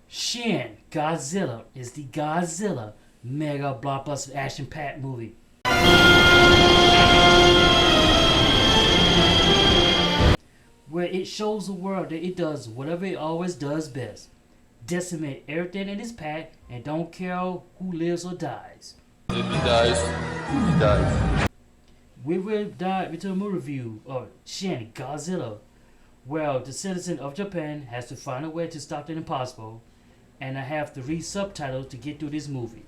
Shin Godzilla is the Godzilla mega blockbuster action-packed movie. Where it shows the world that it does whatever it always does best. Decimate everything in its path and don't care who lives or dies. If he dies, he dies. We will dive into a movie review of Shin Godzilla, where the citizen of Japan has to find a way to stop the impossible, and I have to read subtitles to get through this movie.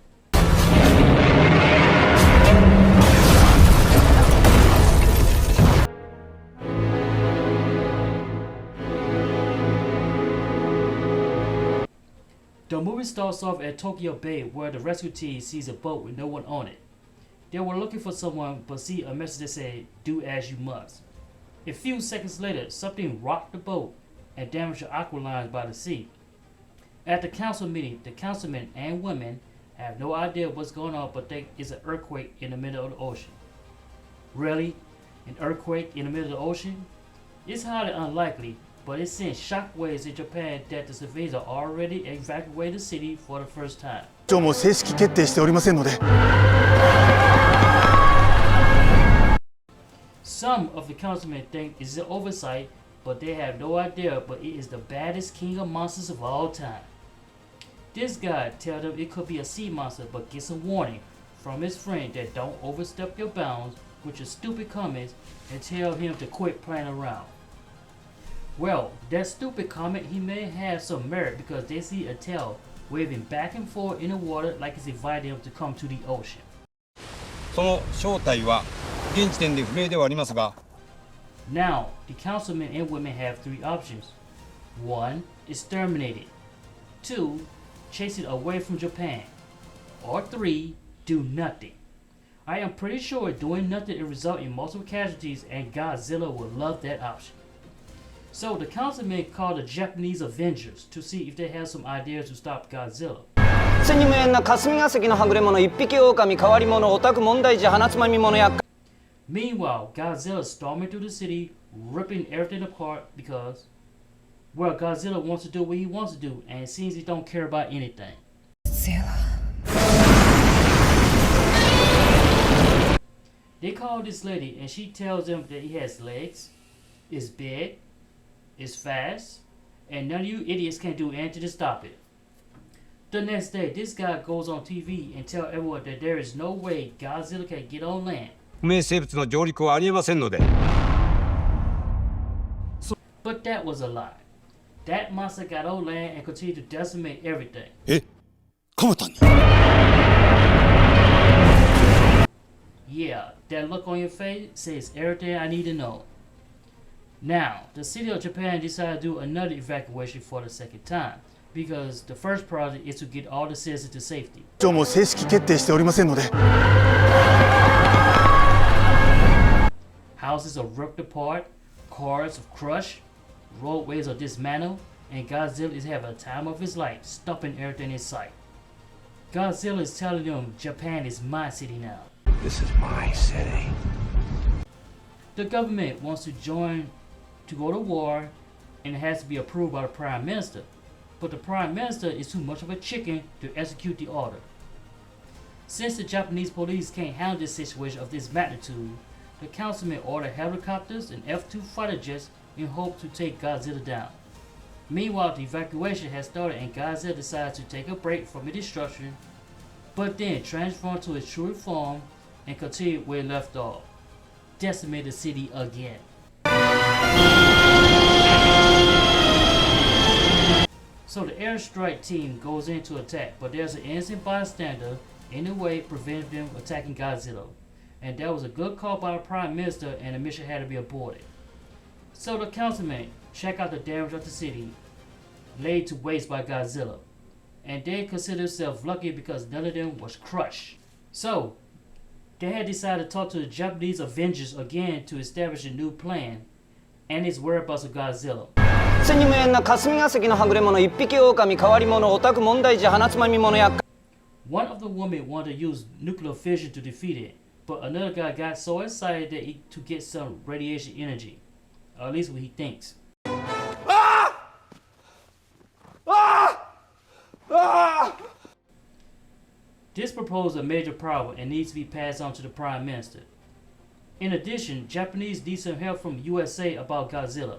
The movie starts off at Tokyo Bay, where the rescue team sees a boat with no one on it. They were looking for someone but see a message that said, "Do as you must." A few seconds later, something rocked the boat and damaged the aqua lines by the sea. At the council meeting, the councilmen and women have no idea what's going on but think it's an earthquake in the middle of the ocean. Really? An earthquake in the middle of the ocean? It's highly unlikely, but it sends shockwaves in Japan that the civilians are already evacuating the city for the first time. 今日も正式決定しておりませんので。 Some of the councilmen think it's an oversight, but they have no idea, but it is the baddest king of monsters of all time. This guy tells them it could be a sea monster, but gets a warning from his friend that don't overstep your bounds with your stupid comments and tell him to quit playing around. Well, that stupid comment he may have some merit because they see a tail waving back and forth in the water like it's inviting them to come to the ocean. その正体は現時点で不明ではありますが。 Now, the councilmen and women have three options. 1. Exterminate it. 2. Chase it away from Japan. Or 3. Do nothing. I am pretty sure doing nothing will result in multiple casualties and Godzilla will love that option. So the councilmen call the Japanese Avengers to see if they have some ideas to stop Godzilla. 千に無縁な霞が関のはぐれ者一匹狼変わり者オタク問題児鼻つまみ者や Meanwhile, Godzilla is storming through the city, ripping everything apart because, well, Godzilla wants to do what he wants to do, and it seems he don't care about anything. They call this lady, and she tells them that he has legs, is big, is fast, and none of you idiots can do anything to stop it. The next day, this guy goes on TV and tells everyone that there is no way Godzilla can get on land. 不明生物の上陸はありえませんので。 But that was a lie. That monster got on land and continued to decimate everything. え、カマタンに。 Yeah, that look on your face says everything I need to know. Now, the city of Japan decided to do another evacuation for the second time because the first project is to get all the citizens to safety. 今日も正式決定しておりませんので。 Houses are ripped apart, cars are crushed, roadways are dismantled, and Godzilla is having a time of his life, stomping everything in sight. Godzilla is telling them Japan is my city now. This is my city. The government wants to go to war, and it has to be approved by the Prime Minister. But the Prime Minister is too much of a chicken to execute the order. Since the Japanese police can't handle this situation of this magnitude, the councilmen order helicopters and F-2 fighter jets in hope to take Godzilla down. Meanwhile, the evacuation has started and Godzilla decides to take a break from the destruction, but then transform to its true form and continue where it left off. Decimate the city again. So the airstrike team goes in to attack, but there's an innocent bystander in the way preventing them attacking Godzilla. And that was a good call by the Prime Minister and the mission had to be aborted. So the councilmen check out the damage of the city laid to waste by Godzilla. And they consider themselves lucky because none of them was crushed. So they had decided to talk to the Japanese Avengers again to establish a new plan and its whereabouts of Godzilla. 千に無縁な霞が関のはぐれ者一匹狼変わり者オタク問題児鼻つまみ者や One of the women wanted to use nuclear fission to defeat it, but another guy got so excited that to get some radiation energy, or at least what he thinks. This proposes a major problem and needs to be passed on to the Prime Minister. In addition, Japanese need some help from USA about Godzilla.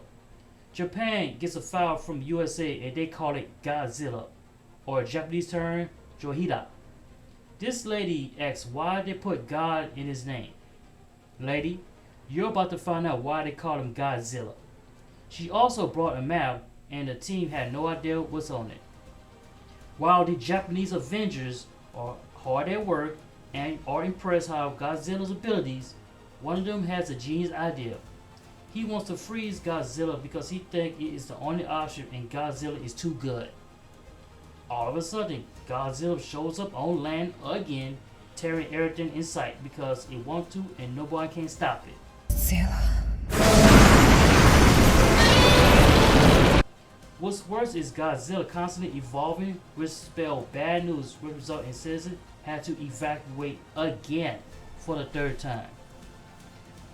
Japan gets a file from USA and they call it Godzilla, or a Japanese term, Johida. This lady asks why they put God in his name. Lady, you're about to find out why they call him Godzilla. She also brought a map and the team had no idea what's on it. While the Japanese Avengers are hard at work and are impressed by Godzilla's abilities, one of them has a genius idea. He wants to freeze Godzilla because he thinks it is the only option and Godzilla is too good. All of a sudden, Godzilla shows up on land again, tearing everything in sight because it wants to and nobody can stop it. What's worse is Godzilla constantly evolving, which spells bad news, which result in citizens had to evacuate again for the third time.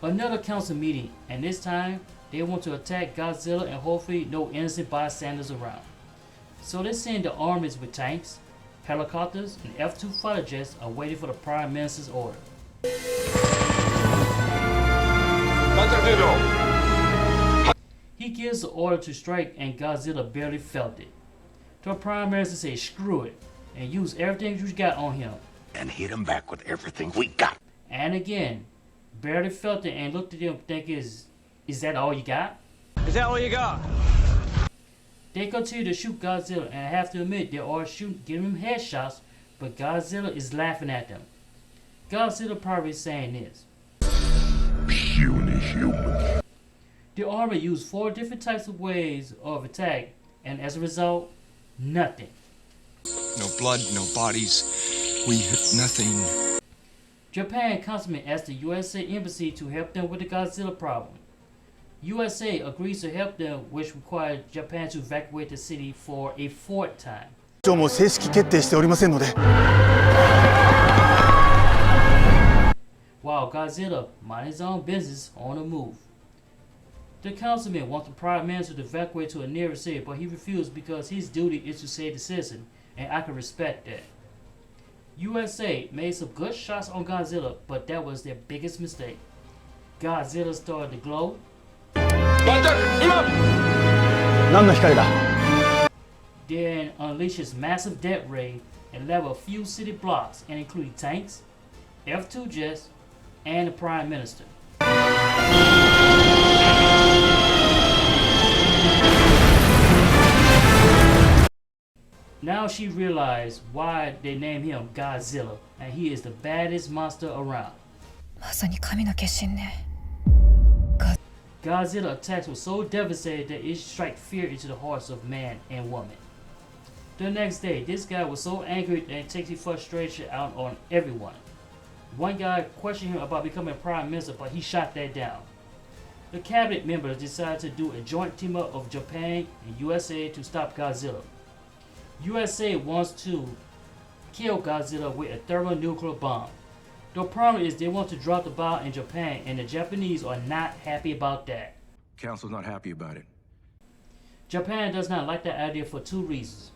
Another council meeting, and this time they want to attack Godzilla and hopefully no innocent bystanders around. So they send the armies with tanks, helicopters, and F-2 fighter jets are waiting for the Prime Minister's order. He gives the order to strike and Godzilla barely felt it. The Prime Minister says screw it and use everything you got on him. And hit him back with everything we got. And again, barely felt it and looked at him thinking, is that all you got? Is that all you got? They continue to shoot Godzilla and I have to admit they are giving him headshots, but Godzilla is laughing at them. Godzilla probably saying this. Puny human. The army used 4 different types of ways of attack and as a result, nothing. No blood, no bodies. We hit nothing. Japan constantly asked the USA Embassy to help them with the Godzilla problem. USA agrees to help them, which required Japan to evacuate the city for a 4th time. 以上も正式決定しておりませんので While Godzilla minded his own business on the move. The councilman wants the Prime Minister to evacuate to a nearest city, but he refused because his duty is to save the citizen, and I can respect that. USA made some good shots on Godzilla, but that was their biggest mistake. Godzilla started to glow. 何の光だ? Then unleashes massive death ray and level a few city blocks, and including tanks, F-2 jets, and the Prime Minister. Now she realized why they named him Godzilla, and he is the baddest monster around. まさに神の決心ね。 Godzilla attacks were so devastating that it struck fear into the hearts of man and woman. The next day, this guy was so angry that it takes his frustration out on everyone. One guy questioned him about becoming Prime Minister, but he shot that down. The cabinet members decided to do a joint team up of Japan and USA to stop Godzilla. USA wants to kill Godzilla with a thermonuclear bomb. The problem is they want to drop the bomb in Japan and the Japanese are not happy about that. Council's not happy about it. Japan does not like that idea for 2 reasons.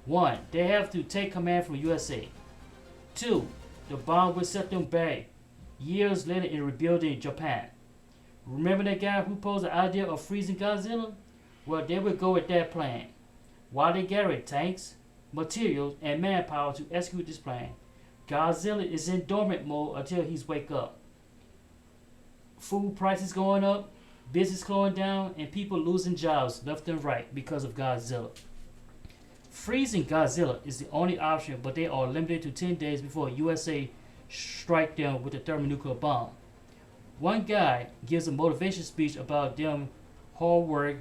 1, they have to take command from USA. 2, the bomb will set them back years later in rebuilding Japan. Remember that guy who posed the idea of freezing Godzilla? Well, they would go with that plan. While they gather tanks, materials, and manpower to execute this plan, Godzilla is in dormant mode until he's wake up. Food prices going up, business slowing down, and people losing jobs left and right because of Godzilla. Freezing Godzilla is the only option, but they are limited to 10 days before USA strike them with a thermonuclear bomb. One guy gives a motivation speech about them hard work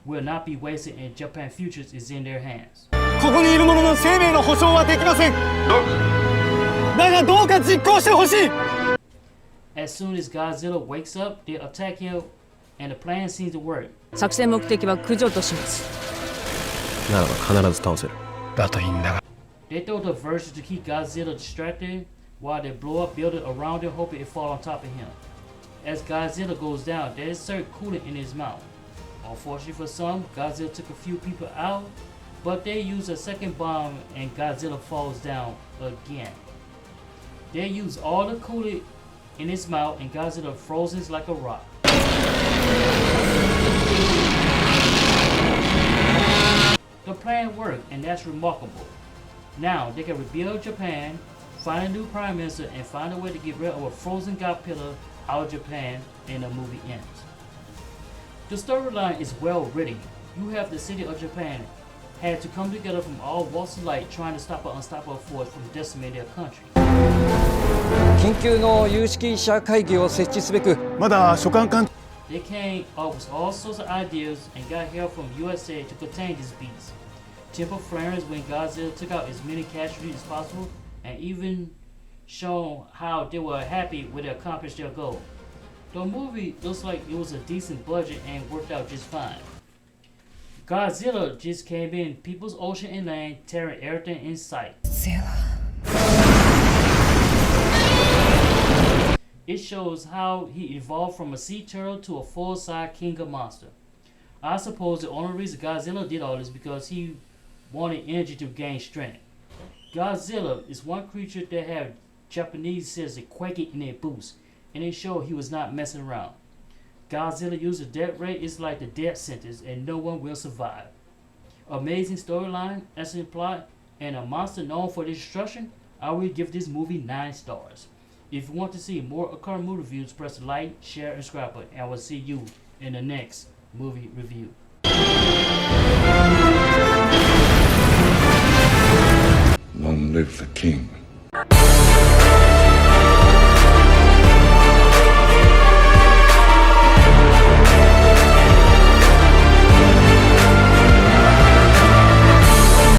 will not be wasted and Japan's future is in their hands. ここにいる者の生命の保証はできませんだがどうか実行してほしい As soon as Godzilla wakes up, they attack him and the plan seems to work. 作戦目的は駆除とします。ならば必ず倒せる。だといいんだが They throw diversions to keep Godzilla distracted while they blow up buildings around him hoping it fall on top of him. As Godzilla goes down, there is certain coolant in his mouth. Unfortunately for some, Godzilla took a few people out, but they use a second bomb and Godzilla falls down again. They use all the coolant in its mouth and Godzilla frozen like a rock. The plan worked, and that's remarkable. Now they can rebuild Japan, find a new prime minister, and find a way to get rid of a frozen Godzilla out of Japan, and the movie ends. The storyline is well written. You have the city of Japan had to come together from all walks of life trying to stop an unstoppable force from decimating their country. 緊急の有識者会議を設置すべくまだ所管官 They came up with all sorts of ideas and got help from USA to contain this beast. Temple flares when Godzilla took out as many casualties as possible, and even shown how they were happy when they accomplished their goal. The movie looks like it was a decent budget and worked out just fine. Godzilla just came in people's ocean and land, tearing everything in sight. It shows how he evolved from a sea turtle to a full-size king of monster. I suppose the only reason Godzilla did all this because he wanted energy to gain strength. Godzilla is one creature that have Japanese says it quaking in their boots, and it showed he was not messing around. Godzilla uses the death rate is like the death sentence, and no one will survive. Amazing storyline, excellent plot, and a monster known for destruction. I will give this movie 9 stars. If you want to see more occurrent movie reviews, press like, share, and subscribe button, and I will see you in the next movie review. Long live the king.